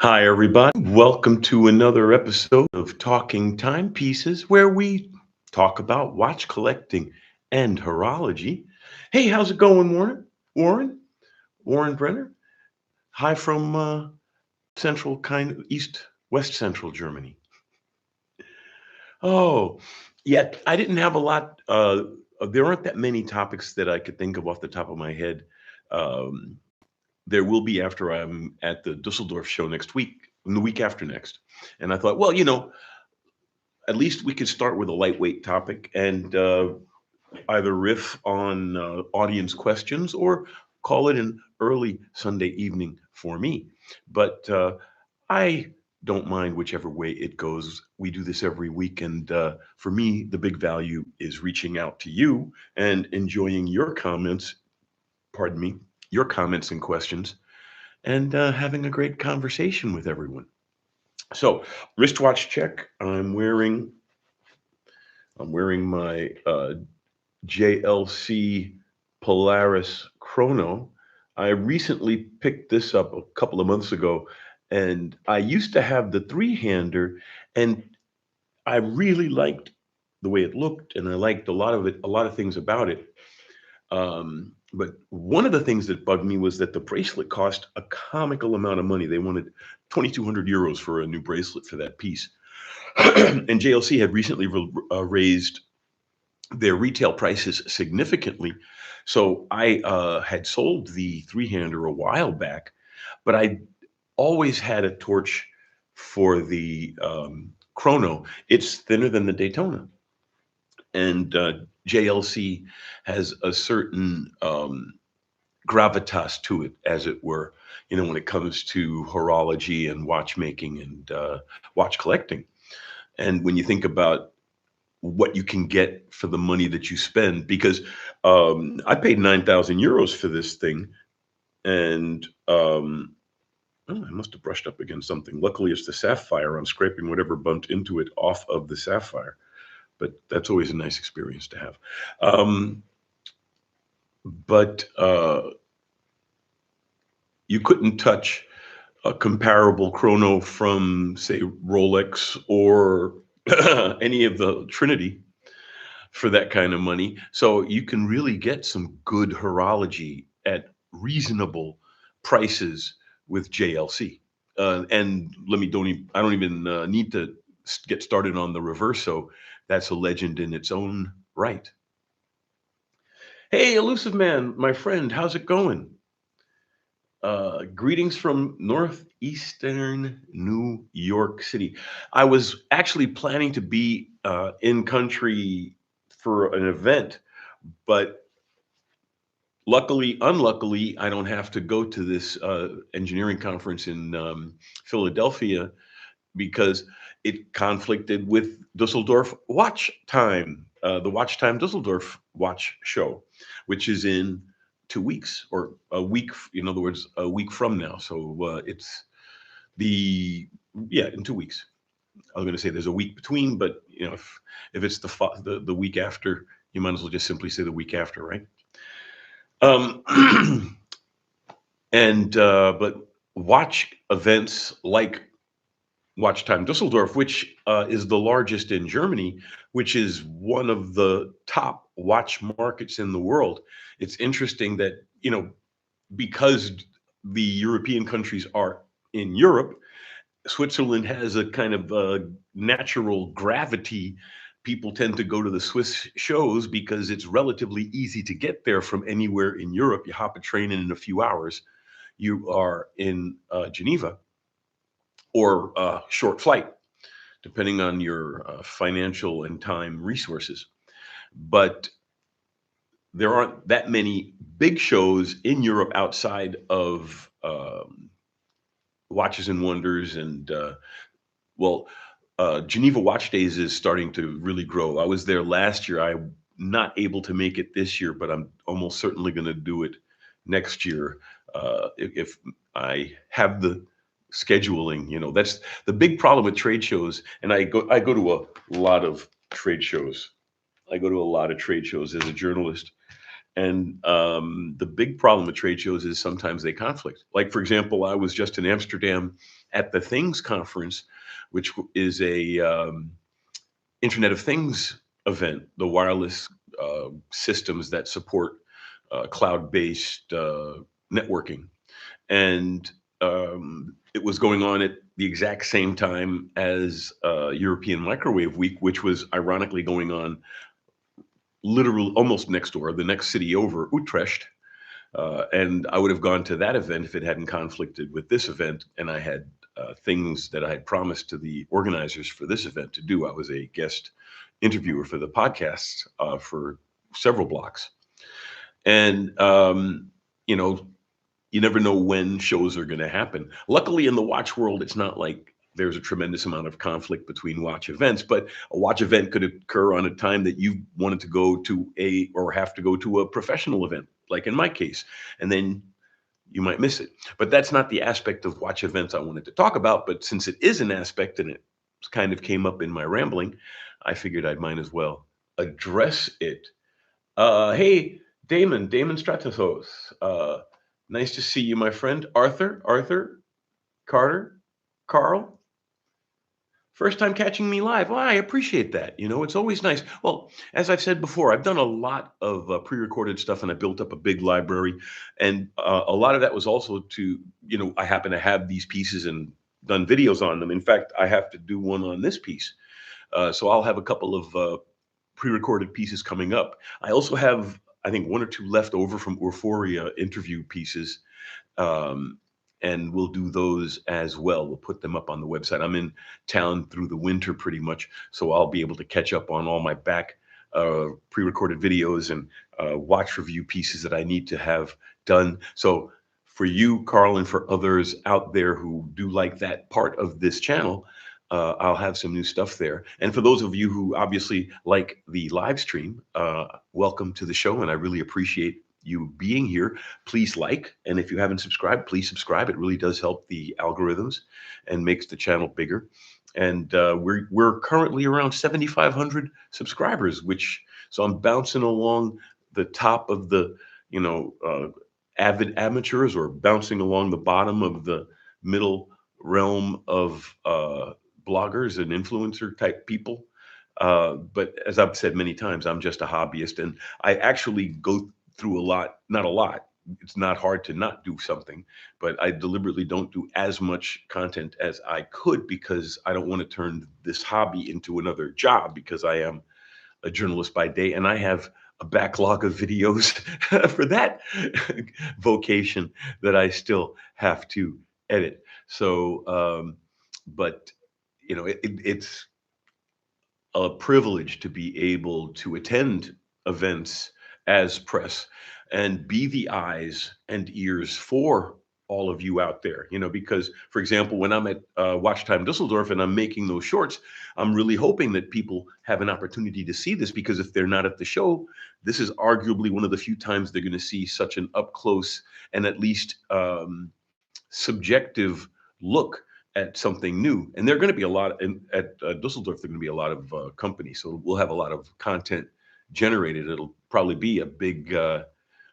Hi, everybody. Welcome to another episode of Talking Timepieces, where we talk about watch collecting and horology. Hey, how's it going, Warren? Warren? Warren Brenner? Hi from central, kind of east, west central Germany. Oh, yeah, I didn't have a lot. There aren't that many topics that I could think of off the top of my head. Um, there will be after I'm at the Düsseldorf show next week, and the week after next. And I thought, well, at least we could start with a lightweight topic and either riff on audience questions or call it an early Sunday evening for me. But I don't mind whichever way it goes. We do this every week. And for me, the big value is reaching out to you and enjoying your comments, pardon me, your comments and questions, and having a great conversation with everyone. So, wristwatch check. I'm wearing my JLC Polaris Chrono. I recently picked this up a couple of months ago, and I used to have the three-hander, and I really liked the way it looked, and I liked a lot of things about it. But one of the things that bugged me was that the bracelet cost a comical amount of money. They wanted 2,200 euros for a new bracelet for that piece. And JLC had recently raised their retail prices significantly. So I had sold the three-hander a while back, but I always had a torch for the Chrono. It's thinner than the Daytona, and JLC has a certain gravitas to it, as it were. When it comes to horology and watchmaking and watch collecting. And when you think about what you can get for the money that you spend, because I paid 9,000 euros for this thing, and oh, I must have brushed up against something. Luckily, it's the sapphire. I'm scraping whatever bumped into it off of the sapphire, but that's always a nice experience to have. Um, but you couldn't touch a comparable chrono from, say, Rolex or any of the Trinity for that kind of money. So you can really get some good horology at reasonable prices with JLC. And let me don't even, I don't even need to get started on the Reverso. That's a legend in its own right. Hey, elusive man, my friend, how's it going? Greetings from northeastern New York City. I was actually planning to be in country for an event, but unluckily, I don't have to go to this engineering conference in Philadelphia because it conflicted with Dusseldorf Watch Time, the Watch Time Dusseldorf Watch Show, which is in 2 weeks or a week, in other words, a week from now. So it's the, yeah, in 2 weeks. I was going to say there's a week between, but if it's the week after, you might as well just simply say the week after, right? Um, and but watch events like Watch Time Düsseldorf, which is the largest in Germany, which is one of the top watch markets in the world. It's interesting that, because the European countries are in Europe, Switzerland has a kind of natural gravity. People tend to go to the Swiss shows because it's relatively easy to get there from anywhere in Europe. You hop a train and in a few hours, you are in Geneva, or a short flight, depending on your financial and time resources. But there aren't that many big shows in Europe outside of Watches and Wonders and well, Geneva Watch Days is starting to really grow. I was there last year. I'm not able to make it this year, but I'm almost certainly going to do it next year if I have the scheduling. That's the big problem with trade shows, and I go to a lot of trade shows. I go to a lot of trade shows as a journalist, And the big problem with trade shows is sometimes they conflict. Like, for example, I was just in Amsterdam at the Things conference, which is a Internet of Things event, the wireless systems that support cloud-based networking. And it was going on at the exact same time as European Microwave Week, which was ironically going on literally almost next door, the next city over, Utrecht. And I would have gone to that event if it hadn't conflicted with this event. And I had things that I had promised to the organizers for this event to do. I was a guest interviewer for the podcast for several blocks. And, you know, you never know when shows are going to happen. Luckily, in the watch world, it's not like there's a tremendous amount of conflict between watch events, but a watch event could occur on a time that you wanted to go to a or have to go to a professional event, like in my case, and then you might miss it. But that's not the aspect of watch events I wanted to talk about. But since it is an aspect and it kind of came up in my rambling, I figured I might as well address it. Hey, Damon Stratathos. Nice to see you, my friend. Arthur, Carter, Carl. First time catching me live. Well, I appreciate that. It's always nice. Well, as I've said before, I've done a lot of pre-recorded stuff, and I built up a big library. And a lot of that was also I happen to have these pieces and done videos on them. In fact, I have to do one on this piece. So I'll have a couple of pre-recorded pieces coming up. I also have, I think, one or two left over from Euphoria interview pieces, um, and we'll do those as well. We'll put them up on the website. I'm in town through the winter pretty much, so I'll be able to catch up on all my back pre-recorded videos and watch review pieces that I need to have done. So for you, Carl, and for others out there who do like that part of this channel, I'll have some new stuff there. And for those of you who obviously like the live stream, welcome to the show, and I really appreciate you being here. Please like, and if you haven't subscribed, please subscribe. It really does help the algorithms and makes the channel bigger. And we're currently around 7,500 subscribers, so I'm bouncing along the top of the avid amateurs, or bouncing along the bottom of the middle realm of bloggers and influencer type people. But as I've said many times, I'm just a hobbyist, and I actually go through not a lot. It's not hard to not do something, but I deliberately don't do as much content as I could, because I don't want to turn this hobby into another job, because I am a journalist by day and I have a backlog of videos for that vocation that I still have to edit. So, but it's a privilege to be able to attend events as press and be the eyes and ears for all of you out there, because, for example, when I'm at Watch Time Düsseldorf and I'm making those shorts, I'm really hoping that people have an opportunity to see this, because if they're not at the show, this is arguably one of the few times they're going to see such an up close and at least subjective look at something new. And there are going to be a lot at Dusseldorf. There are going to be a lot of companies, so we'll have a lot of content generated. It'll probably be a big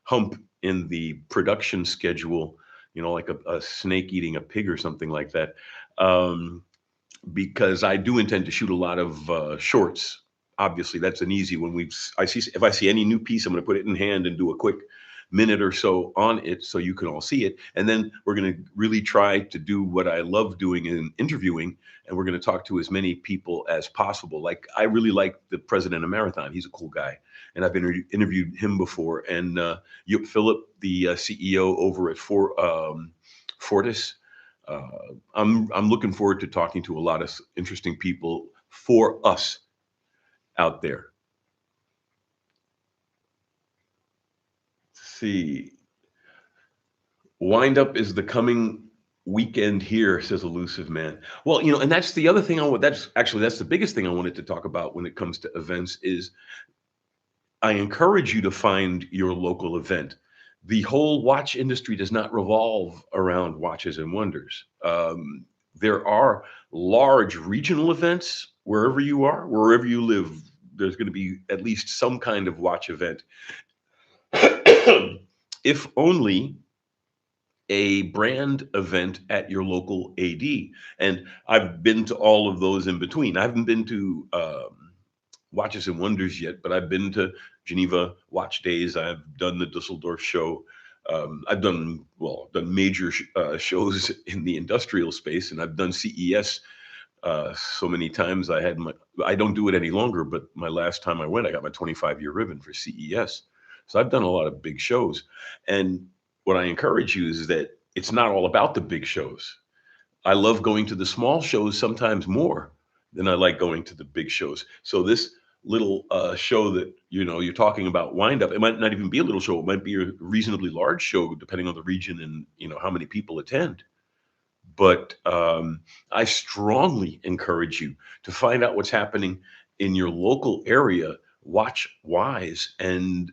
hump in the production schedule, like a snake eating a pig or something like that. Because I do intend to shoot a lot of shorts. Obviously, that's an easy one. If I see any new piece, I'm going to put it in hand and do a quick minute or so on it, so you can all see it. And then we're going to really try to do what I love doing in interviewing, and we're going to talk to as many people as possible. Like, I really like the president of Marathon. He's a cool guy, and I've interviewed him before. And Philip, the CEO over at Fortis. I'm looking forward to talking to a lot of interesting people for us out there. Let's see. Wind up is the coming weekend here, says Elusive Man. Well, and that's the other thing that's the biggest thing I wanted to talk about when it comes to events is I encourage you to find your local event. The whole watch industry does not revolve around watches and wonders. There are large regional events wherever you are, wherever you live. There's going to be at least some kind of watch event. if only a brand event at your local AD. And I've been to all of those in between. I haven't been to Watches and Wonders yet, but I've been to Geneva Watch Days. I've done the Dusseldorf show. I've done major shows in the industrial space, and I've done CES so many times. I don't do it any longer, but my last time I went, I got my 25-year ribbon for CES. So I've done a lot of big shows. And what I encourage you is that it's not all about the big shows. I love going to the small shows sometimes more than I like going to the big shows. So this little show that you're talking about, wind up, it might not even be a little show. It might be a reasonably large show depending on the region and how many people attend. But I strongly encourage you to find out what's happening in your local area, watch wise, and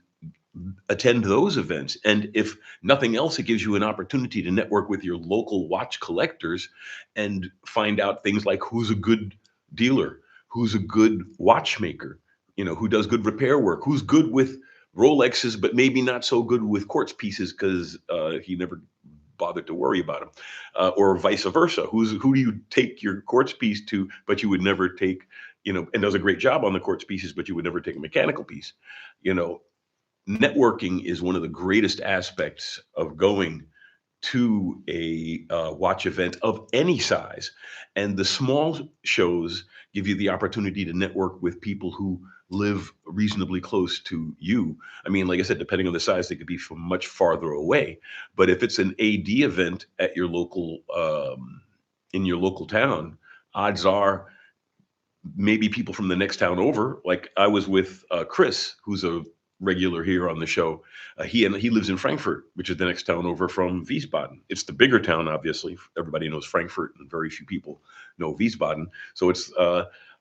attend those events. And if nothing else, it gives you an opportunity to network with your local watch collectors and find out things like who's a good dealer, who's a good watchmaker, who does good repair work, who's good with Rolexes, but maybe not so good with quartz pieces because he never bothered to worry about them, or vice versa. Who do you take your quartz piece to, but you would never take, and does a great job on the quartz pieces, but you would never take a mechanical piece. Networking is one of the greatest aspects of going to a watch event of any size. And the small shows give you the opportunity to network with people who live reasonably close to you. I mean, like I said, depending on the size, they could be from much farther away. But if it's an AD event at your local, in your local town, odds are maybe people from the next town over. Like I was with Chris, who's a regular here on the show. He lives in Frankfurt, which is the next town over from Wiesbaden. It's the bigger town, obviously. Everybody knows Frankfurt, and very few people know Wiesbaden. So it's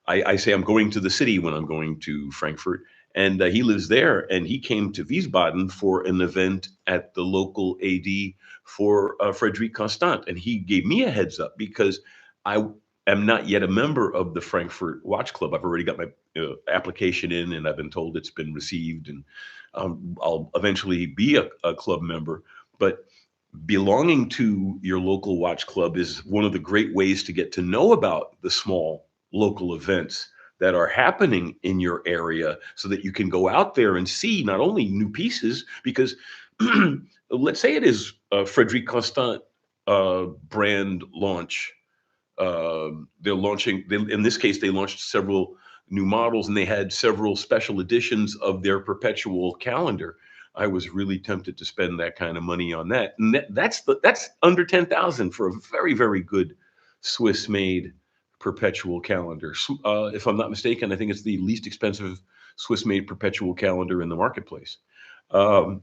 I say I'm going to the city when I'm going to Frankfurt, and he lives there. And he came to Wiesbaden for an event at the local AD for Frederic Constant, and he gave me a heads up because I am not yet a member of the Frankfurt Watch Club. I've already got my application in, and I've been told it's been received, and I'll eventually be a club member. But belonging to your local watch club is one of the great ways to get to know about the small local events that are happening in your area so that you can go out there and see not only new pieces, because let's say it is Frederic Constant brand launch. They're launching, in this case, they launched several new models and they had several special editions of their perpetual calendar. I was really tempted to spend that kind of money on that. And that's under 10,000 for a very, very good Swiss made perpetual calendar. If I'm not mistaken, I think it's the least expensive Swiss made perpetual calendar in the marketplace. Um,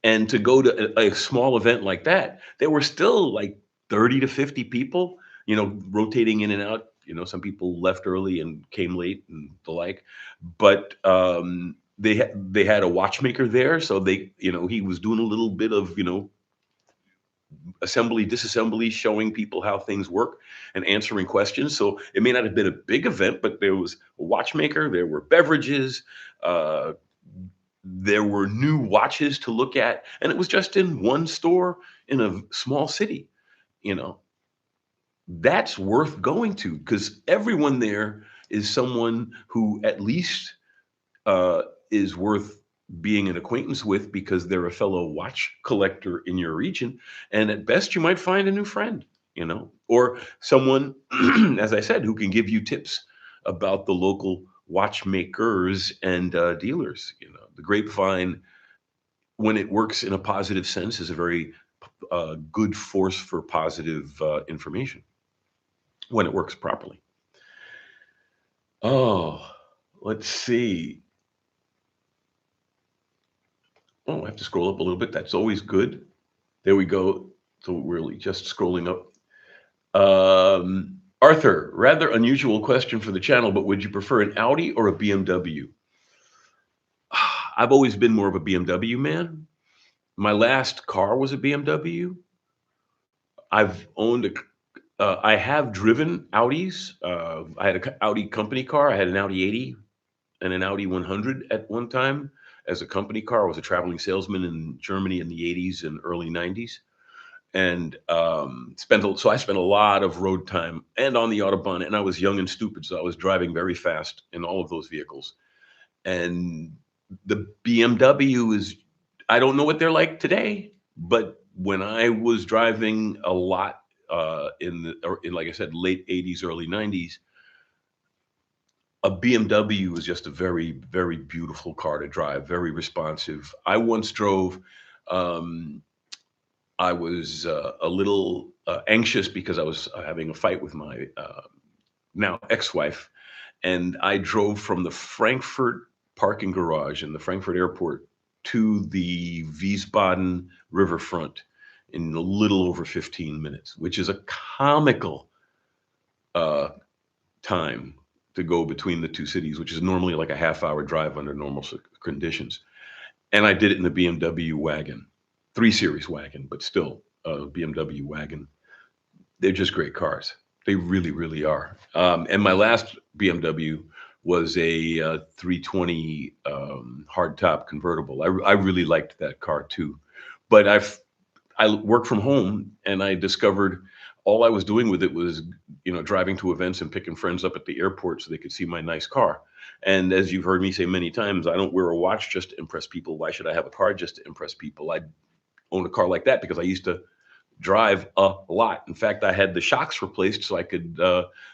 and to go to a small event like that, there were still like 30 to 50 people, rotating in and out. Some people left early and came late and the like. But they had a watchmaker there, so he was doing a little bit of assembly, disassembly, showing people how things work and answering questions. So it may not have been a big event, but there was a watchmaker, there were beverages, uh, there were new watches to look at, and it was just in one store in a small city. You know, that's worth going to because everyone there is someone who at least uh, is worth being an acquaintance with because they're a fellow watch collector in your region. And at best, you might find a new friend, or someone, as I said, who can give you tips about the local watchmakers and dealers. The grapevine, when it works in a positive sense, is a very good force for positive information when it works properly. Oh, let's see. Oh, I have to scroll up a little bit. That's always good. There we go. So we're really just scrolling up. Arthur, rather unusual question for the channel, but would you prefer an Audi or a BMW? I've always been more of a BMW man. My last car was a BMW. I've owned I have driven Audis. I had an Audi company car. I had an Audi 80 and an Audi 100 at one time. as a company car. I was a traveling salesman in Germany in the 80s and early 90s. And so I spent a lot of road time and on the Autobahn, and I was young and stupid, so I was driving very fast in all of those vehicles. And the BMW is, I don't know what they're like today, but when I was driving a lot in like I said, late 80s, early 90s, a BMW is just a very, very beautiful car to drive, very responsive. I once drove, um, I was a little anxious because I was having a fight with my now ex-wife, and I drove from the Frankfurt parking garage in the Frankfurt airport to the Wiesbaden riverfront in a little over 15 minutes, which is a comical uh, time to go between the two cities, which is normally like a half-hour drive under normal conditions. And I did it in the BMW wagon, 3 Series wagon, but still a BMW wagon. They're just great cars. They really, really are. And my last BMW was a 320 hardtop convertible. I really liked that car too. But I work from home, and I discovered all I was doing with it was, driving to events and picking friends up at the airport so they could see my nice car. And as you've heard me say many times, I don't wear a watch just to impress people. Why should I have a car just to impress people? I own a car like that because I used to drive a lot. In fact, I had the shocks replaced so I could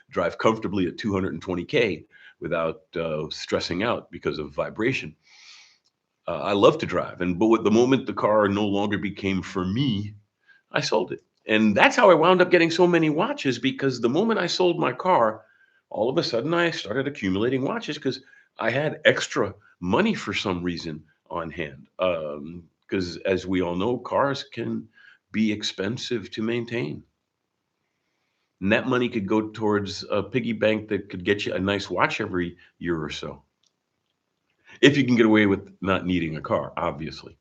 drive comfortably at 220K without stressing out because of vibration. I love to drive, but with the moment the car no longer became for me, I sold it. And that's how I wound up getting so many watches, because the moment I sold my car, all of a sudden I started accumulating watches because I had extra money for some reason on hand. Because as we all know, cars can be expensive to maintain. And that money could go towards a piggy bank that could get you a nice watch every year or so. If you can get away with not needing a car, obviously.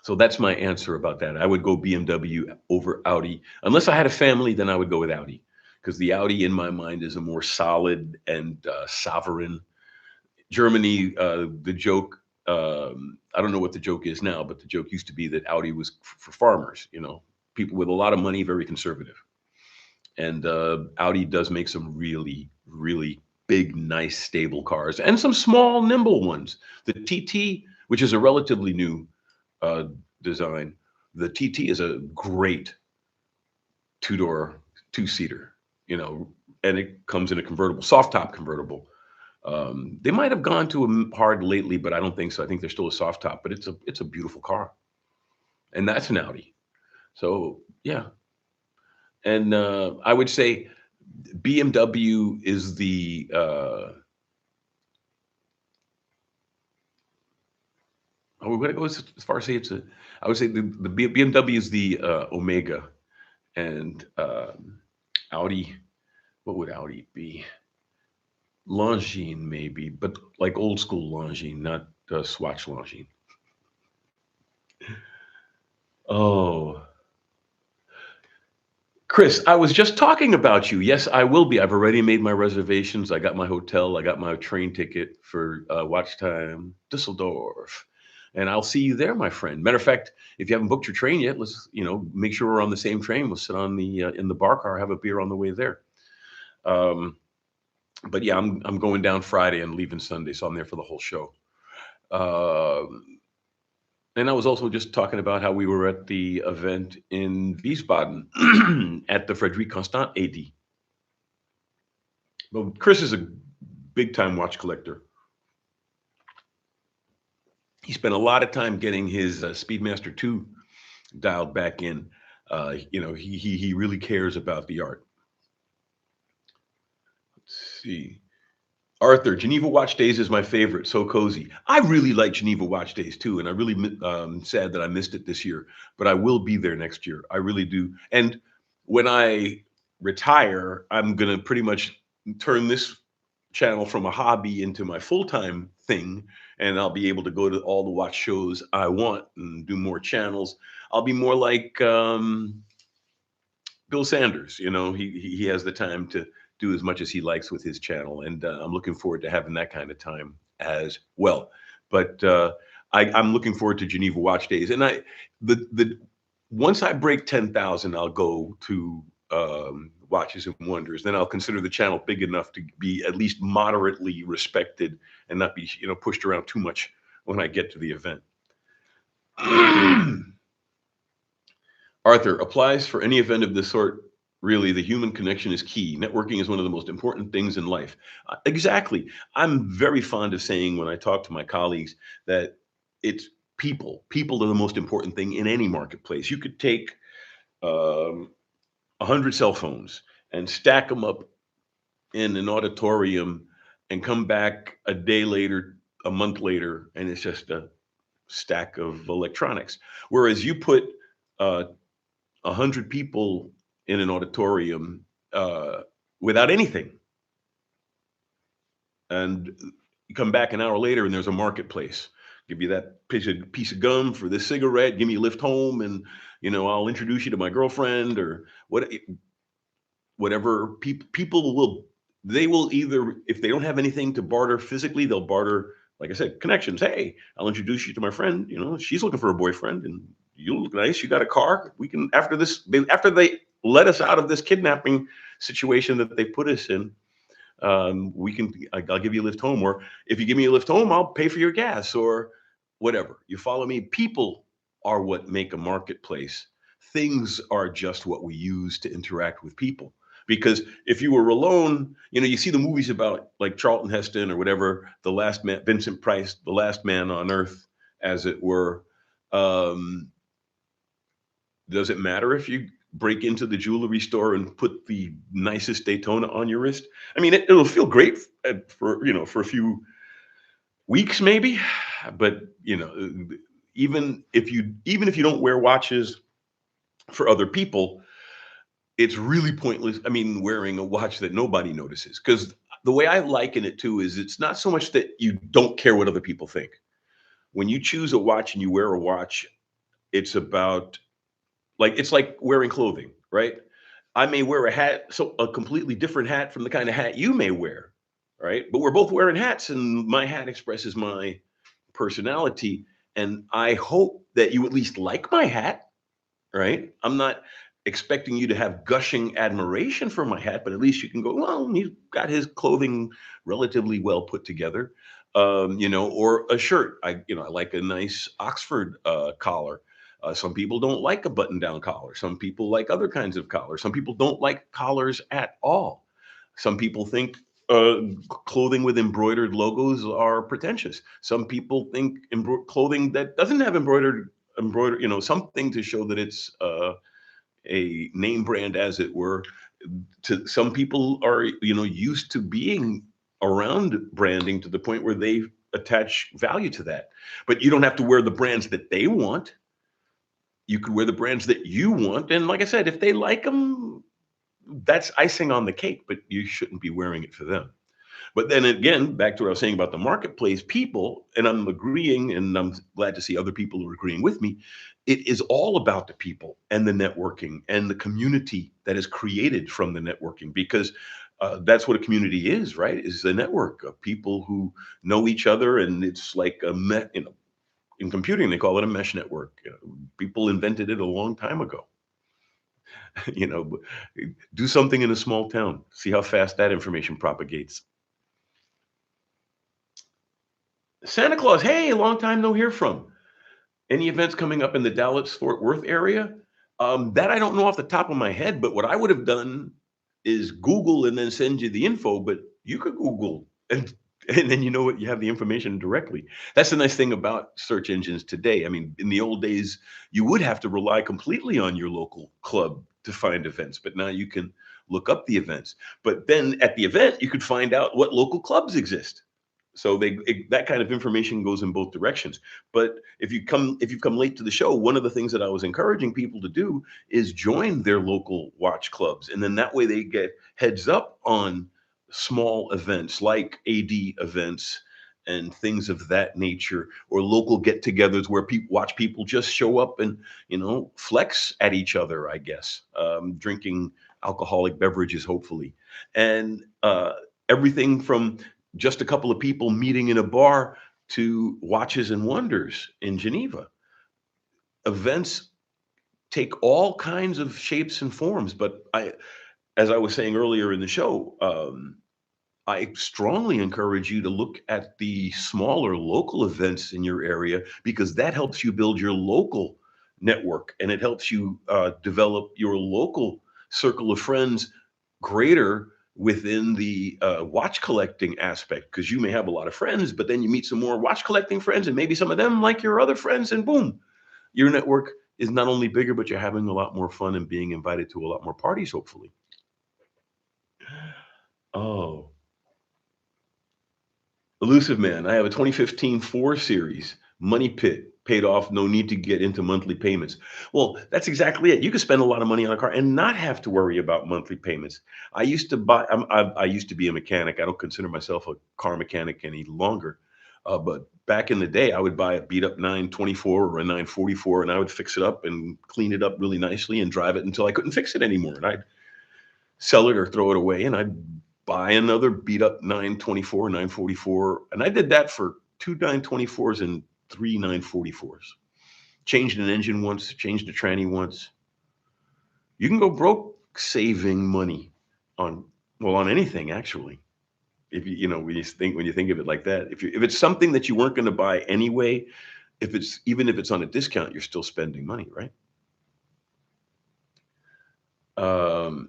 So that's my answer about that. I would go BMW over Audi. Unless I had a family, then I would go with Audi, because the Audi in my mind is a more solid and sovereign. Germany, the joke, I don't know what the joke is now, but the joke used to be that Audi was for farmers, people with a lot of money, very conservative. And Audi does make some really, really big, nice, stable cars, and some small, nimble ones. The TT, which is a relatively new uh, design, the TT is a great two-door, two-seater, and it comes in a convertible, soft top convertible. They might have gone to a hard lately, but I don't think so. I think they're still a soft top, but it's a beautiful car, and that's an Audi. So yeah, and I would say BMW is the I would go as far as say it's a. I would say the BMW is the Omega, and Audi. What would Audi be? Longines maybe, but like old school Longines, not Swatch Longines. Oh, Chris, I was just talking about you. Yes, I will be. I've already made my reservations. I got my hotel. I got my train ticket for watch time Düsseldorf, and I'll see you there, my friend. Matter of fact, if you haven't booked your train yet, let's make sure we're on the same train. We'll sit on the in the bar car, have a beer on the way there. Um, but yeah, I'm going down Friday and leaving Sunday, so I'm there for the whole show. Uh, and I was also just talking about how we were at the event in Wiesbaden at the Frederic Constant AD. Well, Chris is a big time watch collector. He spent a lot of time getting his Speedmaster 2 dialed back in. He really cares about the art. Let's see. Arthur, Geneva Watch Days is my favorite. So cozy. I really like Geneva Watch Days too, and I really sad that I missed it this year. But I will be there next year. I really do. And when I retire, I'm gonna pretty much turn this channel from a hobby into my full time thing, and I'll be able to go to all the watch shows I want and do more channels. I'll be more like Bill Sanders. He has the time to do as much as he likes with his channel, and I'm looking forward to having that kind of time as well. But I'm looking forward to Geneva Watch Days, and the once I break 10,000, I'll go to Watches and Wonders. Then I'll consider the channel big enough to be at least moderately respected and not be pushed around too much when I get to the event. Arthur, applies for any event of this sort. Really, the human connection is key. Networking is one of the most important things in life. Exactly. I'm very fond of saying when I talk to my colleagues that it's people. People are the most important thing in any marketplace. You could take 100 cell phones and stack them up in an auditorium and come back a day later, a month later, and it's just a stack of electronics. Whereas you put 100 people in an auditorium uh, without anything, and you come back an hour later and there's a marketplace. Give you that piece of gum for this cigarette. Give me a lift home, and I'll introduce you to my girlfriend or whatever. People will they will either, if they don't have anything to barter physically, they'll barter, like I said, connections. Hey, I'll introduce you to my friend. She's looking for a boyfriend, and you look nice. You got a car. We can, after they let us out of this kidnapping situation that they put us in. I'll give you a lift home, or if you give me a lift home, I'll pay for your gas or whatever. You follow me? People are what make a marketplace. Things are just what we use to interact with people. Because if you were alone, you see the movies about like Charlton Heston or whatever, the last man, Vincent Price, the last man on earth, as it were. Um, does it matter if you break into the jewelry store and put the nicest Daytona on your wrist? I mean, it'll feel great for a few weeks maybe, but even if you don't wear watches for other people, it's really pointless. I mean, wearing a watch that nobody notices, because the way I liken it to is it's not so much that you don't care what other people think. When you choose a watch and you wear a watch, it's about, like, it's like wearing clothing, right? I may wear a hat, so a completely different hat from the kind of hat you may wear, right? But we're both wearing hats, and my hat expresses my personality. And I hope that you at least like my hat, right? I'm not expecting you to have gushing admiration for my hat, but at least you can go, well, he's got his clothing relatively well put together. Or a shirt. I like a nice Oxford collar. Some people don't like a button-down collar. Some people like other kinds of collars. Some people don't like collars at all. Some people think clothing with embroidered logos are pretentious. Some people think clothing that doesn't have embroidered, something to show that it's a name brand, as it were. To some people are, used to being around branding to the point where they attach value to that. But you don't have to wear the brands that they want. You could wear the brands that you want, and like I said, if they like them, that's icing on the cake. But you shouldn't be wearing it for them. But then again, back to what I was saying about the marketplace, people, and I'm agreeing, and I'm glad to see other people who are agreeing with me. It is all about the people and the networking and the community that is created from the networking, because that's what a community is, right? Is a network of people who know each other, and it's like in computing they call it a mesh network. People invented it a long time ago. you know, do something in a small town, see how fast that information propagates. Santa Claus, hey, long time no hear from. Any events coming up in the Dallas Fort Worth area? That I don't know off the top of my head, but what I would have done is Google and then send you the info. But you could Google and then what, you have the information directly. That's the nice thing about search engines today. I mean, in the old days, you would have to rely completely on your local club to find events, but now you can look up the events. But then at the event, you could find out what local clubs exist. So that kind of information goes in both directions. But if you've come late to the show, one of the things that I was encouraging people to do is join their local watch clubs, and then that way they get heads up on small events like AD events and things of that nature, or local get-togethers where watch people just show up and flex at each other. I guess drinking alcoholic beverages, hopefully, and everything from just a couple of people meeting in a bar to Watches and Wonders in Geneva. Events take all kinds of shapes and forms, but as I was saying earlier in the show, I strongly encourage you to look at the smaller local events in your area because that helps you build your local network and it helps you develop your local circle of friends greater within the watch collecting aspect because you may have a lot of friends, but then you meet some more watch collecting friends and maybe some of them like your other friends, and boom, your network is not only bigger, but you're having a lot more fun and being invited to a lot more parties, hopefully. Oh, Elusive Man. I have a 2015 4 Series Money Pit paid off. No need to get into monthly payments. Well, that's exactly it. You can spend a lot of money on a car and not have to worry about monthly payments. I used to buy. I used to be a mechanic. I don't consider myself a car mechanic any longer. But back in the day, I would buy a beat up 924 or a 944, and I would fix it up and clean it up really nicely and drive it until I couldn't fix it anymore. And I'd sell it or throw it away, and I'd buy another beat up 924, 944. And I did that for two 924s and three 944s. Changed an engine once, changed a tranny once. You can go broke saving money on, well, on anything actually. If when you think of it like that, if it's something that you weren't going to buy anyway, if it's on a discount, you're still spending money, right?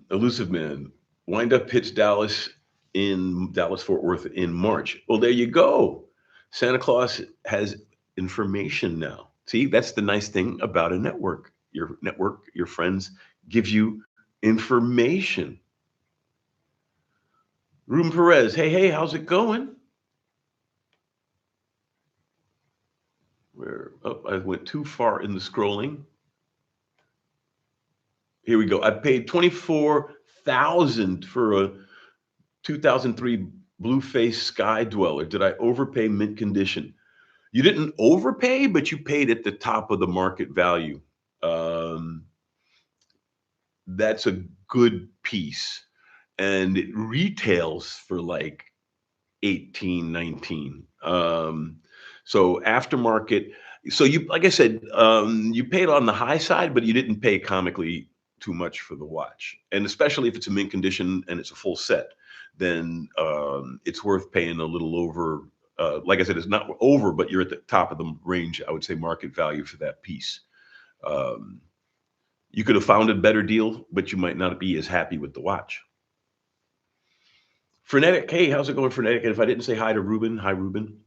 Elusive Man. Wind up hits Dallas in Dallas Fort Worth in March. Well, there you go. Santa Claus has information now. See, that's the nice thing about a network. Your network, your friends give you information. Ruben Perez. Hey, hey, how's it going? Where I went too far in the scrolling. Here we go. I paid 24,000 for a 2003 Blueface Sky Dweller. Did I overpay mint condition? You didn't overpay, but you paid at the top of the market value. Um, that's a good piece. And it retails for like 18, 19. So aftermarket. So you, like I said, you paid on the high side, but you didn't pay comically too much for the watch. And especially if it's a mint condition and it's a full set, then it's worth paying a little over. Like I said, it's not over, but you're at the top of the range. I would say market value for that piece. Um, you could have found a better deal, but you might not be as happy with the watch. Frenetic, hey, how's it going, Frenetic? And if I didn't say hi to Ruben, hi, Ruben.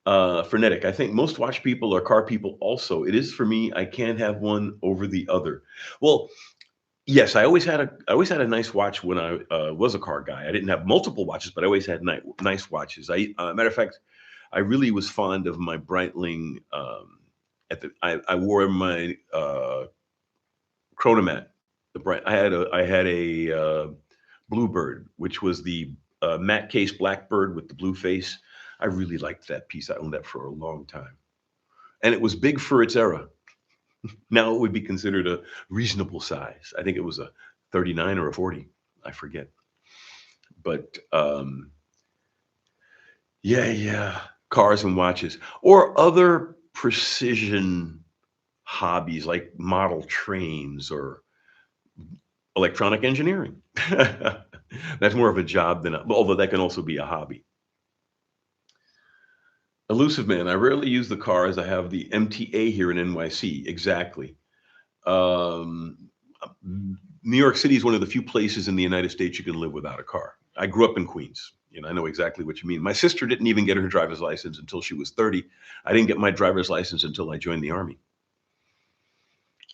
Frenetic, I think most watch people are car people also. It is for me. I can't have one over the other. Well, yes, I always had a nice watch when I was a car guy. I didn't have multiple watches, but I always had nice watches. Matter of fact, I really was fond of my Breitling. I wore my Chronomat. I had a Bluebird, which was the matte case Blackbird with the blue face. I really liked that piece. I owned that for a long time, and it was big for its era. Now it would be considered a reasonable size. I think it was a 39 or a 40. I forget. But yeah, yeah, cars and watches or other precision hobbies like model trains or electronic engineering. That's more of a job although that can also be a hobby. Elusive Man. I rarely use the car as I have the MTA here in NYC. Exactly. Um, New York City is one of the few places in the United States you can live without a car. I grew up in Queens. I know exactly what you mean. My sister didn't even get her driver's license until she was 30. I didn't get my driver's license until I joined the Army.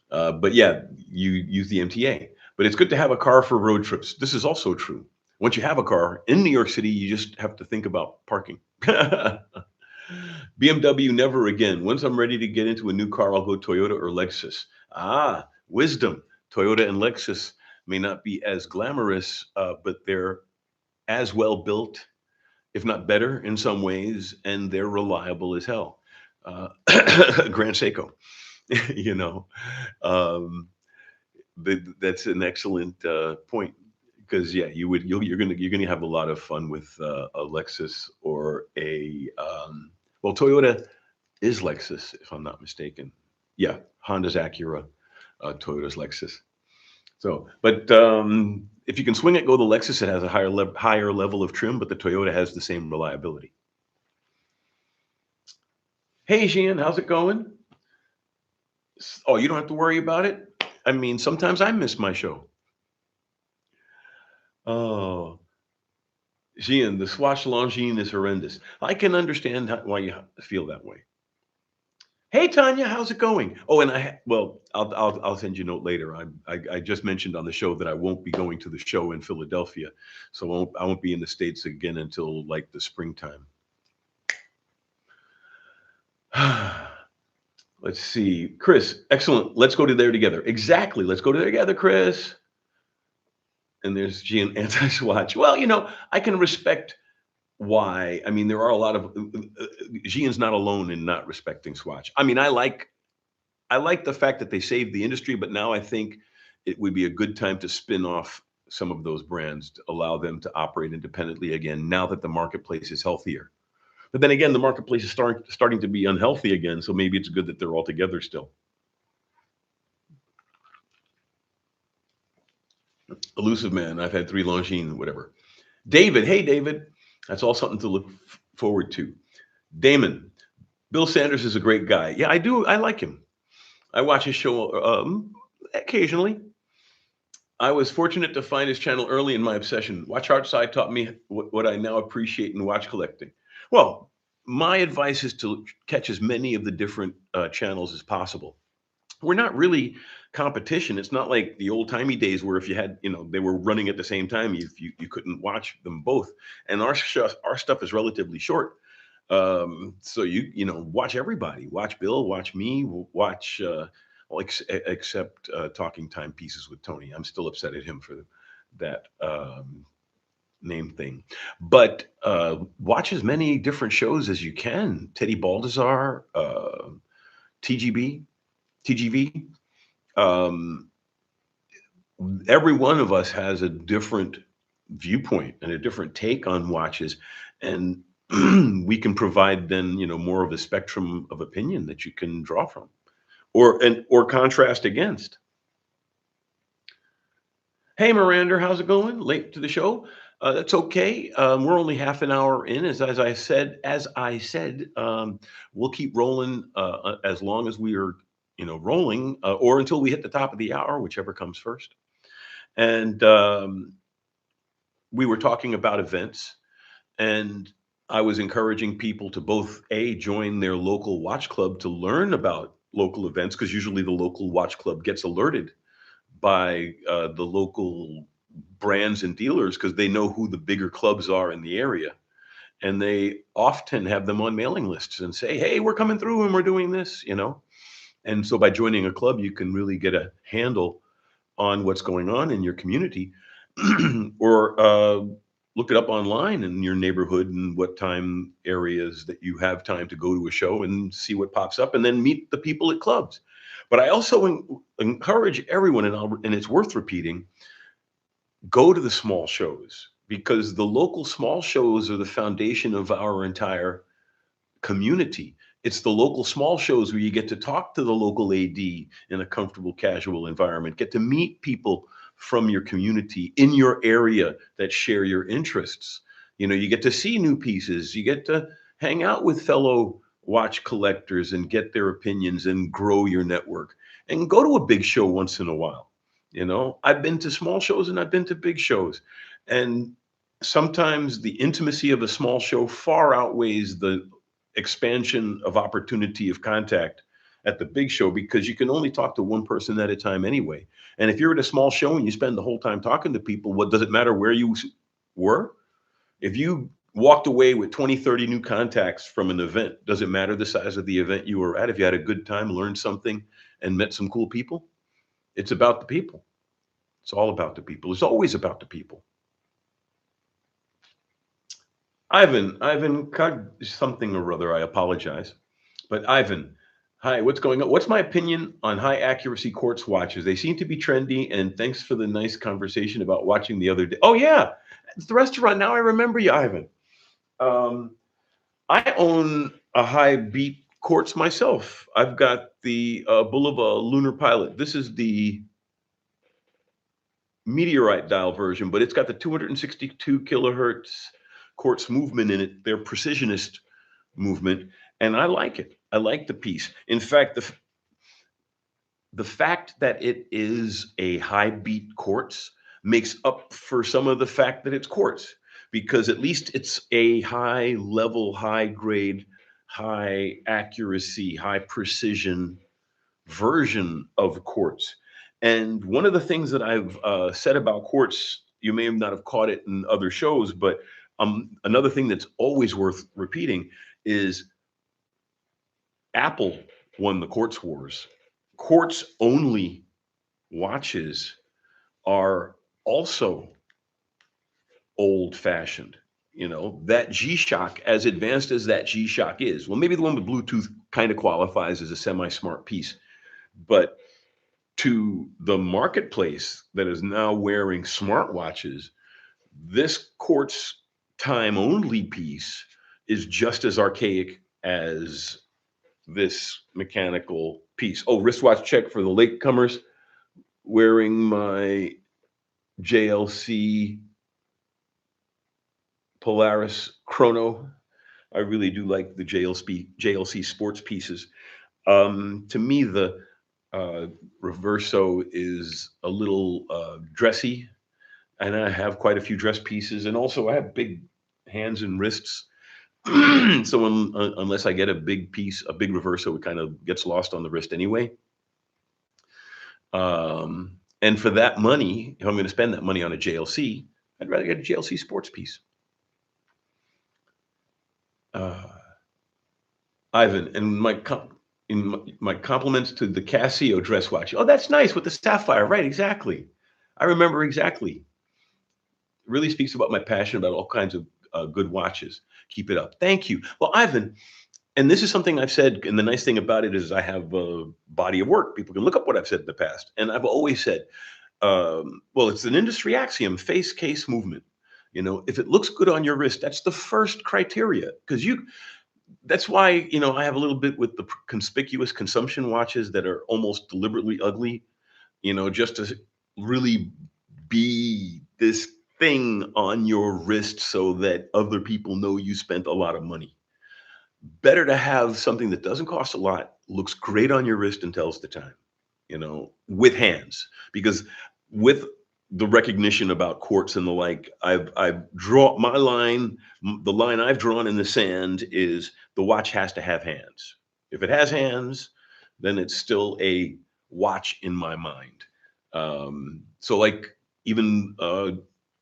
But yeah, you use the MTA. But it's good to have a car for road trips. This is also true. Once you have a car in New York City, you just have to think about parking. BMW, never again. Once I'm ready to get into a new car, I'll go Toyota or Lexus. Ah, wisdom. Toyota and Lexus may not be as glamorous, but they're as well built, if not better in some ways, and they're reliable as hell. Uh, Grand Seiko, you know, um, that's an excellent point because yeah, you're gonna have a lot of fun with a Lexus or a Well, Toyota is Lexus, if I'm not mistaken. Yeah, Honda's Acura, Toyota's Lexus. So, but if you can swing it, go the Lexus. It has a higher level of trim, but the Toyota has the same reliability. Hey, Jean, how's it going? Oh, you don't have to worry about it. I mean, sometimes I miss my show. Oh, Jean, the Swatch Longines is horrendous. I can understand why you feel that way. Hey, Tanya, how's it going? Oh, and well, I'll send you a note later. I just mentioned on the show that I won't be going to the show in Philadelphia, so I won't be in the States again until like the springtime. Let's see, Chris. Excellent. Let's go to there together. Exactly. Let's go to there together, Chris. And there's G and anti-Swatch. Well, I can respect why. I mean, there are a lot of Gian's not alone in not respecting Swatch. I mean, I like the fact that they saved the industry, but now I think it would be a good time to spin off some of those brands to allow them to operate independently again. Now that the marketplace is healthier, but then again, the marketplace is starting to be unhealthy again. So maybe it's good that they're all together still. Elusive man, I've had three Longines, whatever. David, hey David, that's all something to look forward to. Damon, Bill Sanders is a great guy. Yeah, I do. I like him. I watch his show occasionally. I was fortunate to find his channel early in my obsession. Watch Art Side taught me what I now appreciate in watch collecting. Well, my advice is to catch as many of the different channels as possible. We're not really competition. It's not like the old timey days where if you had, they were running at the same time, you couldn't watch them both. And our stuff is relatively short. So watch everybody. Watch Bill. Watch me. Watch. Well, except talking timepieces with Tony. I'm still upset at him for that name thing. But watch as many different shows as you can. Teddy Baldassar, TGB, TGV. Um, every one of us has a different viewpoint and a different take on watches, and we can provide then more of a spectrum of opinion that you can draw from or contrast against. Hey, Miranda, how's it going? Late to the show? That's okay. We're only half an hour in. As I said, we'll keep rolling as long as we are, rolling, or until we hit the top of the hour, whichever comes first. And we were talking about events, and I was encouraging people to both join their local watch club to learn about local events, because usually the local watch club gets alerted by the local brands and dealers because they know who the bigger clubs are in the area. And they often have them on mailing lists and say, hey, we're coming through and we're doing this. And so by joining a club, you can really get a handle on what's going on in your community or look it up online in your neighborhood and what time areas that you have time to go to a show and see what pops up and then meet the people at clubs. But I also encourage everyone, and it's worth repeating, go to the small shows because the local small shows are the foundation of our entire community. It's the local small shows where you get to talk to the local AD in a comfortable, casual environment, get to meet people from your community in your area that share your interests. You get to see new pieces, you get to hang out with fellow watch collectors and get their opinions and grow your network and go to a big show once in a while. I've been to small shows and I've been to big shows. And sometimes the intimacy of a small show far outweighs the expansion of opportunity of contact at the big show because you can only talk to one person at a time anyway. And if you're at a small show and you spend the whole time talking to people, what does it matter where you were? If you walked away with 20, 30 new contacts from an event, does it matter the size of the event you were at? If you had a good time, learned something, and met some cool people, it's about the people. It's all about the people. It's always about the people. Ivan, something or other. I apologize, but Ivan, hi. What's going on? What's my opinion on high accuracy quartz watches? They seem to be trendy. And thanks for the nice conversation about watching the other day. Oh yeah, it's the restaurant. Now I remember you, Ivan. Um, I own a high beat quartz myself. I've got the Bulova Lunar Pilot. This is the meteorite dial version, but it's got the 262 kilohertz quartz movement in it. They're precisionist movement, and I like it. I like the piece. In fact, the fact that it is a high beat quartz makes up for some of the fact that it's quartz, because at least it's a high level, high grade, high accuracy, high precision version of quartz. And one of the things that I've said about quartz, you may have not have caught it in other shows, but another thing that's always worth repeating is Apple won the quartz wars. Quartz only watches are also old fashioned. You know, that G Shock, as advanced as that G Shock is, well, maybe the one with Bluetooth kind of qualifies as a semi smart piece, but to the marketplace that is now wearing smartwatches, this quartz time only piece is just as archaic as this mechanical piece. Oh, wristwatch check for the latecomers. Wearing my JLC Polaris Chrono. I really do like the JLC sports pieces. To me, the uh, Reverso is a little dressy, and I have quite a few dress pieces, and also I have big hands and wrists. So unless I get a big piece, a big Reverso, it kind of gets lost on the wrist anyway. And for that money, if I'm going to spend that money on a JLC, I'd rather get a JLC sports piece. Uh, Ivan, and my compliments to the Casio dress watch. Oh, that's nice with the sapphire. Right, exactly. I remember exactly. It really speaks about my passion about all kinds of good watches. Keep it up. Thank you. Well, Ivan, and this is something I've said, and the nice thing about it is I have a body of work. People can look up what I've said in the past. And I've always said, well, it's an industry axiom, face case movement. You know, if it looks good on your wrist, that's the first criteria. Because that's why, I have a little bit with the conspicuous consumption watches that are almost deliberately ugly, just to really be this thing on your wrist so that other people know you spent a lot of money. Better to have something that doesn't cost a lot, looks great on your wrist, and tells the time, with hands. Because with the recognition about quartz and the like, I've drawn my line. The line I've drawn in the sand is the watch has to have hands. If it has hands, then it's still a watch in my mind. So like even a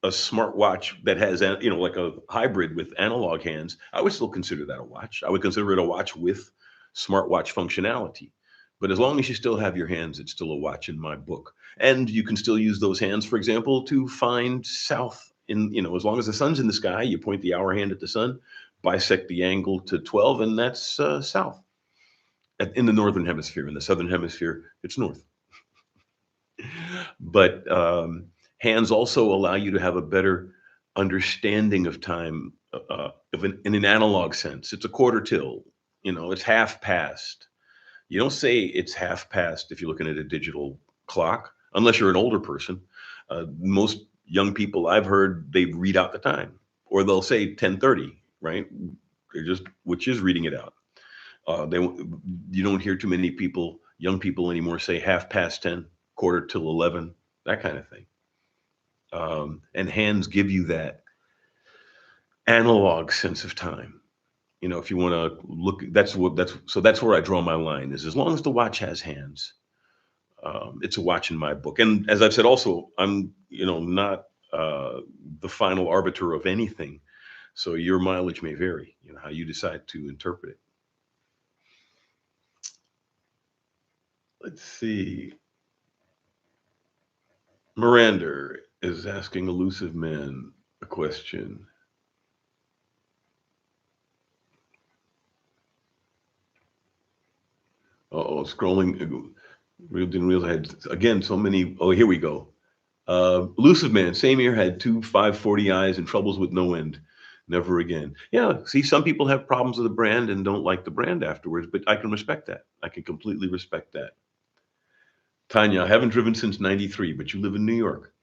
smartwatch that has like a hybrid with analog hands, I would still consider that a watch. I would consider it a watch with smartwatch functionality. But as long as you still have your hands, it's still a watch in my book. And you can still use those hands, for example, to find south. As long as the sun's in the sky, you point the hour hand at the sun, bisect the angle to 12, and that's south. In the northern hemisphere. In the southern hemisphere, it's north. But hands also allow you to have a better understanding of time, in an analog sense. It's a quarter till, it's half past. You don't say it's half past if you're looking at a digital clock, unless you're an older person. Most young people I've heard, they read out the time, or they'll say 10:30, right? They're just, which is reading it out. You don't hear too many young people anymore, say half past 10, quarter till 11, that kind of thing. And hands give you that analog sense of time. If you want to look, that's where I draw my line. Is as long as the watch has hands, it's a watch in my book. And as I've said, also, I'm not the final arbiter of anything. So your mileage may vary. How you decide to interpret it. Let's see. Miranda is asking Elusive Man a question. Oh, scrolling. Didn't realize I had, again, so many. Oh, here we go. Elusive Man, same year, had two 540 eyes and troubles with no end. Never again. Yeah, see, some people have problems with the brand and don't like the brand afterwards, but I can respect that. I can completely respect that. Tanya, I haven't driven since 93, but you live in New York.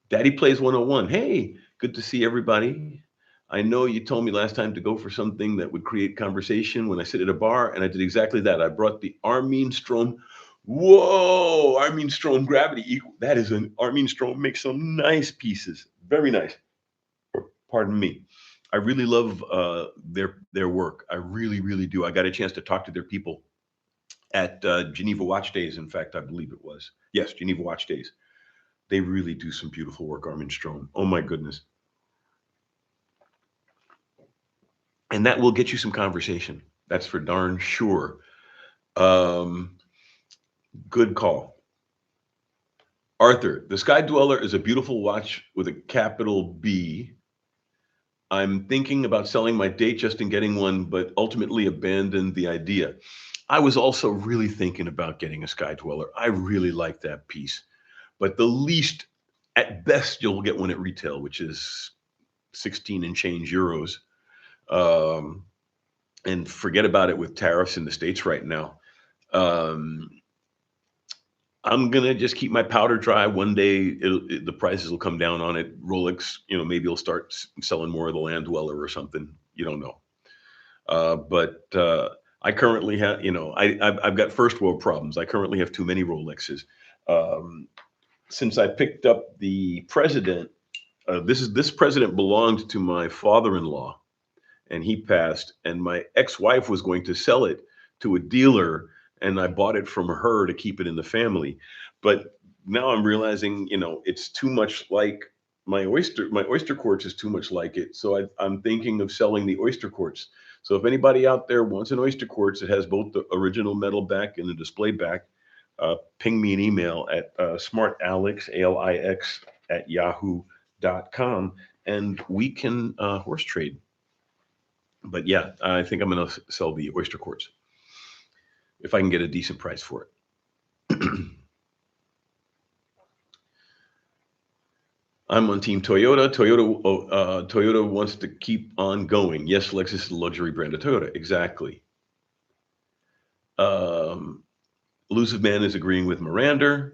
Daddy Plays 101. Hey, good to see everybody. I know you told me last time to go for something that would create conversation when I sit at a bar, and I did exactly that. I brought the Armin Strom. Whoa, Armin Strom gravity equal. That is an Armin Strom makes some nice pieces. Very nice. Pardon me. I really love their work. I really, really do. I got a chance to talk to their people at Geneva Watch Days. In fact, I believe it was. Yes, Geneva Watch Days. They really do some beautiful work, Armin Strom. Oh my goodness. And that will get you some conversation. That's for darn sure. Um, Good call. Arthur, the Sky Dweller is a beautiful watch with a capital B. I'm thinking about selling my Datejust and getting one, but ultimately abandoned the idea. I was also really thinking about getting a Sky Dweller. I really like that piece. But the least, at best, you'll get one at retail, which is 16 and change euros. Um, and forget about it with tariffs in the States right now. Um, I'm gonna just keep my powder dry. One day, the prices will come down on it. Rolex, maybe it'll start selling more of the Land Dweller or something. You don't know. But I currently have, I've got first world problems. I currently have too many Rolexes. Um, since I picked up the president, this president belonged to my father-in-law, and he passed. And my ex-wife was going to sell it to a dealer, and I bought it from her to keep it in the family. But now I'm realizing, it's too much like my oyster. My oyster quartz is too much like it. So I'm thinking of selling the oyster quartz. So if anybody out there wants an oyster quartz that has both the original metal back and the display back, ping me an email at smartalix, ALIX, at yahoo.com, and we can horse trade. But yeah, I think I'm going to sell the oyster quartz if I can get a decent price for it. I'm on Team Toyota. Toyota wants to keep on going. Yes, Lexus is the luxury brand of Toyota. Exactly. Um, Elusive Man is agreeing with Miranda.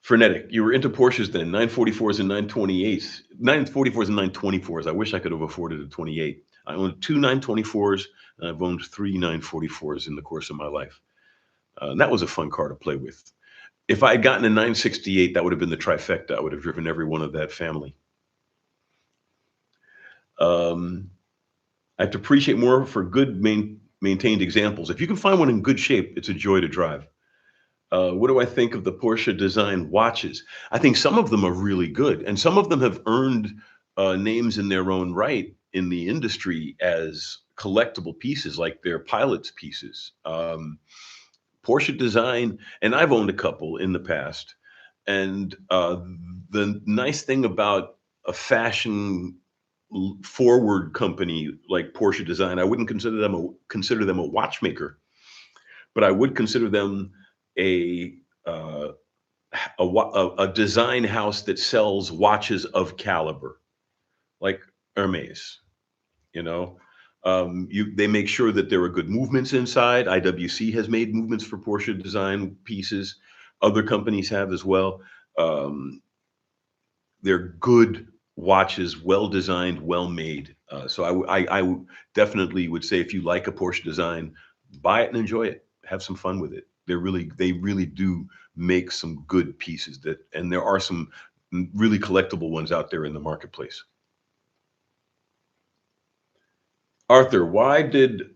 Frenetic, you were into Porsches then, 944s and 928s. 944s and 924s. I wish I could have afforded a 28. I owned two 924s, and I've owned three 944s in the course of my life. And that was a fun car to play with. If I had gotten a 968, that would have been the trifecta. I would have driven every one of that family. Um, I have to appreciate more for good maintained examples. If you can find one in good shape, it's a joy to drive. What do I think of the Porsche design watches? I think some of them are really good, and some of them have earned names in their own right in the industry as collectible pieces, like their pilots' pieces. Porsche design, and I've owned a couple in the past. And the nice thing about a fashion forward company like Porsche Design, I wouldn't consider them a watchmaker, but I would consider them a uh, a design house that sells watches of caliber, like Hermes. You know, they make sure that there are good movements inside. IWC has made movements for Porsche design pieces. Other companies have as well. Um, they're good watches, well designed, well made. So I definitely would say if you like a Porsche design, buy it and enjoy it. Have some fun with it. They really do make some good pieces and there are some really collectible ones out there in the marketplace. Arthur, why did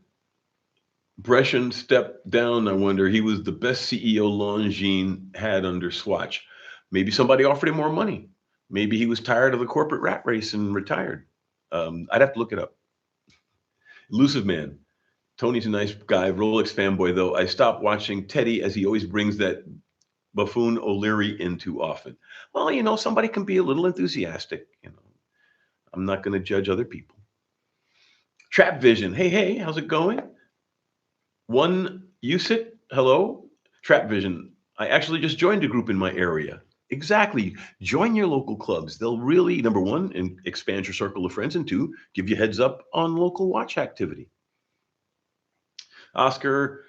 Brescian step down? I wonder. He was the best CEO Longines had under Swatch. Maybe somebody offered him more money. Maybe he was tired of the corporate rat race and retired. I'd have to look it up. Elusive Man. Tony's a nice guy, Rolex fanboy, though. I stopped watching Teddy as he always brings that buffoon O'Leary in too often. Well, somebody can be a little enthusiastic. I'm not going to judge other people. Trap Vision. Hey, hey, how's it going? One Usit. Hello. Trap Vision. I actually just joined a group in my area. Exactly. Join your local clubs. They'll really, number one, expand your circle of friends, and two, give you heads up on local watch activity. Oscar,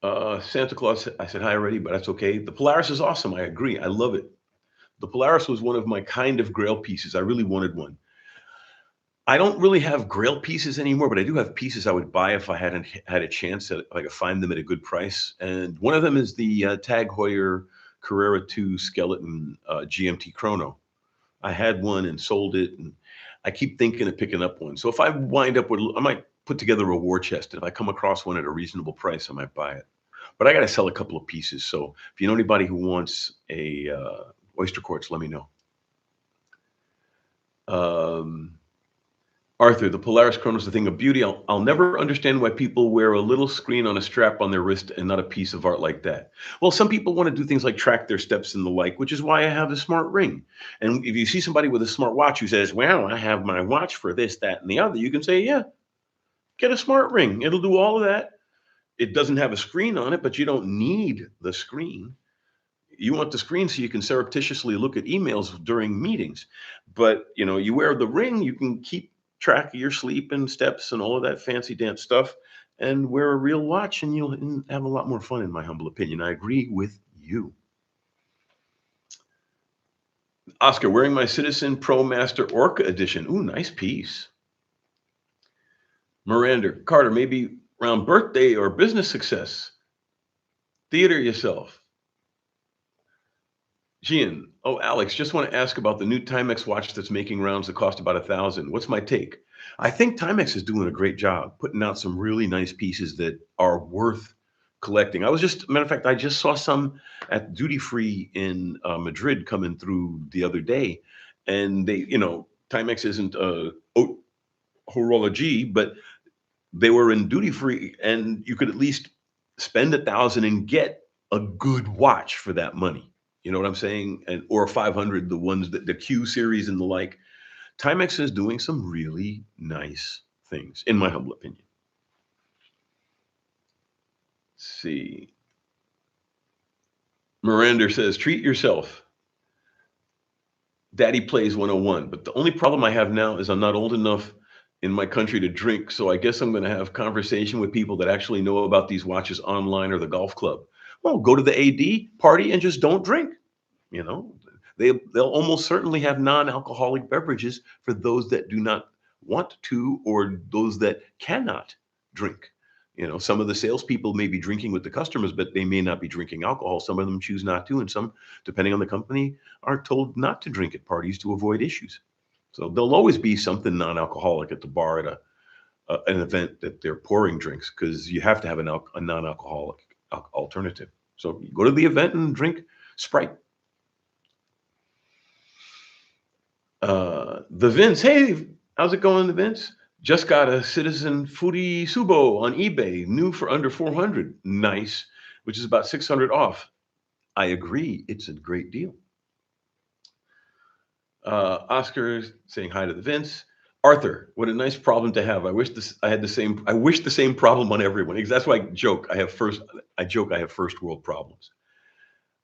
Santa Claus, I said hi already, but that's okay. The Polaris is awesome. I agree. I love it. The Polaris was one of my kind of grail pieces. I really wanted one. I don't really have grail pieces anymore, but I do have pieces I would buy if I hadn't had a chance that I could find them at a good price. And one of them is the Tag Heuer Carrera 2 Skeleton GMT Chrono. I had one and sold it, and I keep thinking of picking up one. So if I wind up with, I might put together a war chest. And if I come across one at a reasonable price, I might buy it. But I got to sell a couple of pieces. So if you know anybody who wants a oyster quartz, let me know. Um, Arthur, the Polaris Chrono is a thing of beauty. I'll never understand why people wear a little screen on a strap on their wrist and not a piece of art like that. Well, some people want to do things like track their steps and the like, which is why I have the smart ring. And if you see somebody with a smart watch who says, well, I have my watch for this, that, and the other, you can say, yeah, get a smart ring. It'll do all of that. It doesn't have a screen on it, but you don't need the screen. You want the screen so you can surreptitiously look at emails during meetings. But you wear the ring, you can keep track of your sleep and steps and all of that fancy dance stuff, and wear a real watch, and you'll have a lot more fun, in my humble opinion. I agree with you. Oscar, wearing my Citizen Pro Master Orca edition. Ooh, nice piece. Miranda, Carter, maybe around birthday or business success. Theater yourself. Gian, oh, Alex, just want to ask about the new Timex watch that's making rounds that cost about 1,000. What's my take? I think Timex is doing a great job putting out some really nice pieces that are worth collecting. Matter of fact, I just saw some at duty free in Madrid coming through the other day, and Timex isn't horology, but they were in duty free, and you could at least spend 1,000 and get a good watch for that money. You know what I'm saying? And or 500, the ones that the Q series and the like. Timex is doing some really nice things, in my humble opinion. Let's see. Miranda says, treat yourself. Daddy plays 101. But the only problem I have now is I'm not old enough in my country to drink. So I guess I'm going to have conversation with people that actually know about these watches online or the golf club. Well, go to the AD party and just don't drink. You know, they'll almost certainly have non-alcoholic beverages for those that do not want to, or those that cannot drink. Some of the salespeople may be drinking with the customers, but they may not be drinking alcohol. Some of them choose not to, and some, depending on the company, are told not to drink at parties to avoid issues. So there'll always be something non-alcoholic at the bar at an event that they're pouring drinks, because you have to have a non-alcoholic alternative. So you go to the event and drink Sprite. The Vince, hey, how's it going, the Vince? Just got a Citizen Foodie Subo on eBay, new for under 400. Nice, which is about 600 off. I agree, it's a great deal. Oscar saying hi to the Vince. Arthur, what a nice problem to have. I wish the same problem on everyone. That's why I joke I have first world problems.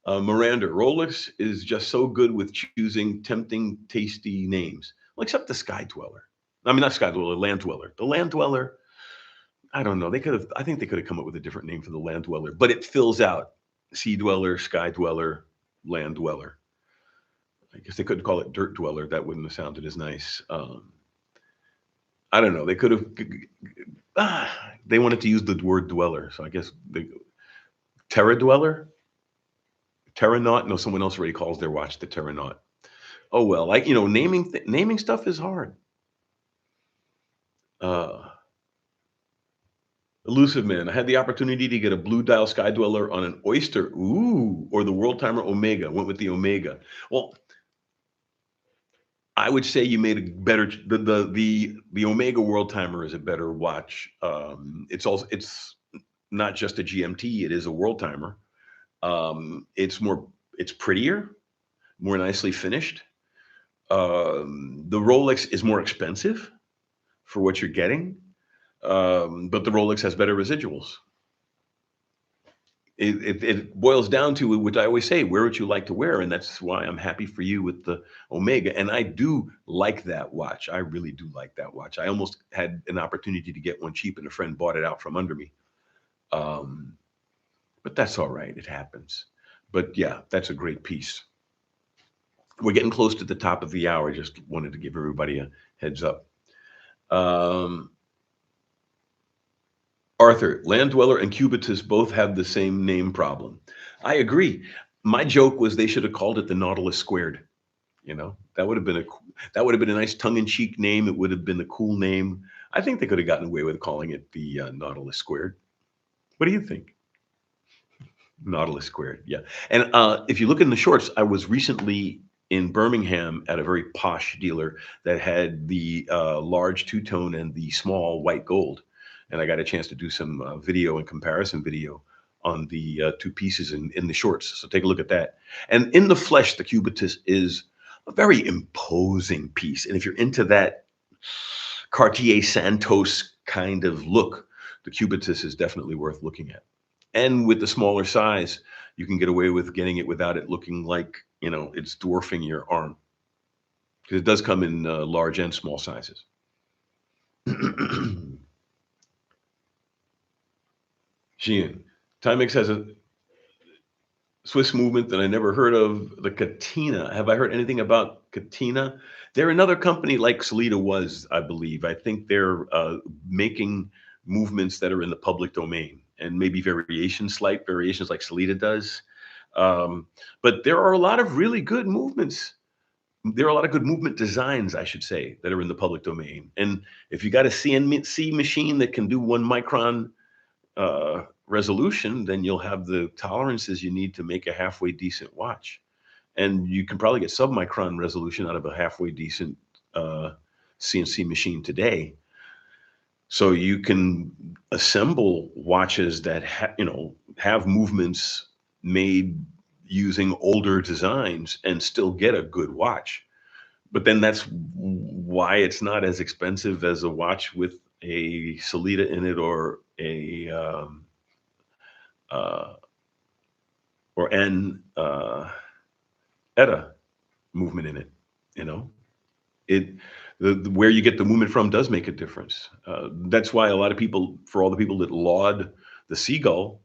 Miranda, Rolex is just so good with choosing tempting, tasty names. Well, except the Sky Dweller. I mean, not Sky Dweller, Land Dweller. The Land Dweller, I don't know. I think they could have come up with a different name for the Land Dweller, but it fills out Sea Dweller, Sky Dweller, Land Dweller. I guess they couldn't call it Dirt Dweller. That wouldn't have sounded as nice. I don't know. They could have. They wanted to use the word dweller, so I guess Terra Dweller, Terranaut. No, someone else already calls their watch the Terranaut. Oh well, naming stuff is hard. Uh, Elusive Man. I had the opportunity to get a blue dial Sky Dweller on an Oyster. Ooh, or the World Timer Omega. Went with the Omega. Well, I would say you made a better. The Omega World Timer is a better watch. It's not just a GMT. It is a World Timer. It's prettier, more nicely finished. The Rolex is more expensive for what you're getting, but the Rolex has better residuals. It boils down to what I always say, wear what you like to wear, and that's why I'm happy for you with the Omega. And I do like that watch. I really do like that watch. I almost had an opportunity to get one cheap, and a friend bought it out from under me. Um, but that's all right. It happens. But yeah, that's a great piece. We're getting close to the top of the hour. Just wanted to give everybody a heads up. Um, Arthur, Land Dweller and Cubitus both have the same name problem. I agree. My joke was they should have called it the Nautilus Squared. You know, that would have been a nice tongue-in-cheek name. It would have been a cool name. I think they could have gotten away with calling it the Nautilus Squared. What do you think? Nautilus Squared, yeah. And if you look in the shorts, I was recently in Birmingham at a very posh dealer that had the large two tone and the small white gold, and I got a chance to do some video and comparison video on the two pieces in the shorts. So take a look at that. And in the flesh, the Cubitus is a very imposing piece, and if you're into that Cartier Santos kind of look, the Cubitus is definitely worth looking at. And with the smaller size, you can get away with getting it without it looking like, it's dwarfing your arm. Because it does come in large and small sizes. Sheehan, Timex has a Swiss movement that I never heard of, the Katina. Have I heard anything about Katina? They're another company like Salida was, I believe. I think they're making movements that are in the public domain and maybe variations, slight variations like Salida does. But there are a lot of really good movements. There are a lot of good movement designs, I should say, that are in the public domain. And if you got a CNC machine that can do 1 micron resolution, then you'll have the tolerances you need to make a halfway decent watch. And you can probably get submicron resolution out of a halfway decent CNC machine today. So you can assemble watches that have movements made using older designs and still get a good watch. But then that's why it's not as expensive as a watch with a Salida in it or a uh, or an ETA movement in it. You know, it where you get the movement from does make a difference. That's why a lot of people, for all the people that laud the Seagull,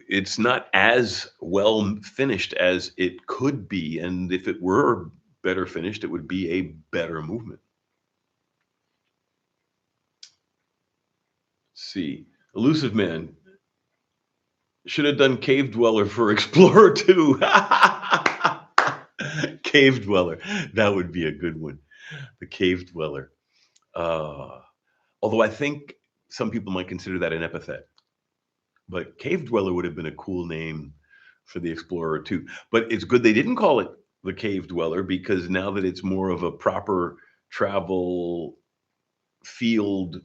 it's not as well finished as it could be, and if it were better finished, it would be a better movement. Let's see, Elusive Man should have done Cave Dweller for Explorer 2. Cave Dweller, that would be a good one. The Cave Dweller. Uh, Although I think some people might consider that an epithet, but Cave Dweller would have been a cool name for the Explorer too. But it's good they didn't call it the Cave Dweller, because now that it's more of a proper travel field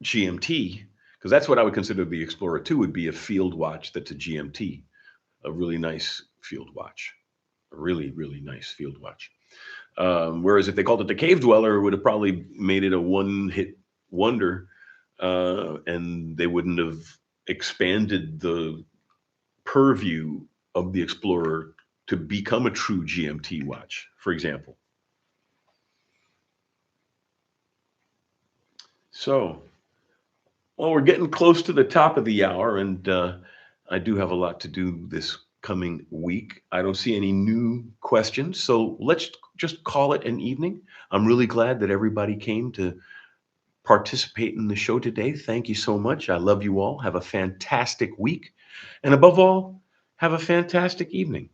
GMT, because that's what I would consider the Explorer 2 would be, a field watch that's a GMT, a really nice field watch, a really, really nice field watch. Whereas if they called it the Cave Dweller, it would have probably made it a one-hit wonder, and they wouldn't have expanded the purview of the Explorer to become a true GMT watch, for example. So, well, we're getting close to the top of the hour, and I do have a lot to do this coming week. I don't see any new questions, so let's just call it an evening. I'm really glad that everybody came to participate in the show today. Thank you so much. I love you all. Have a fantastic week. And above all, have a fantastic evening.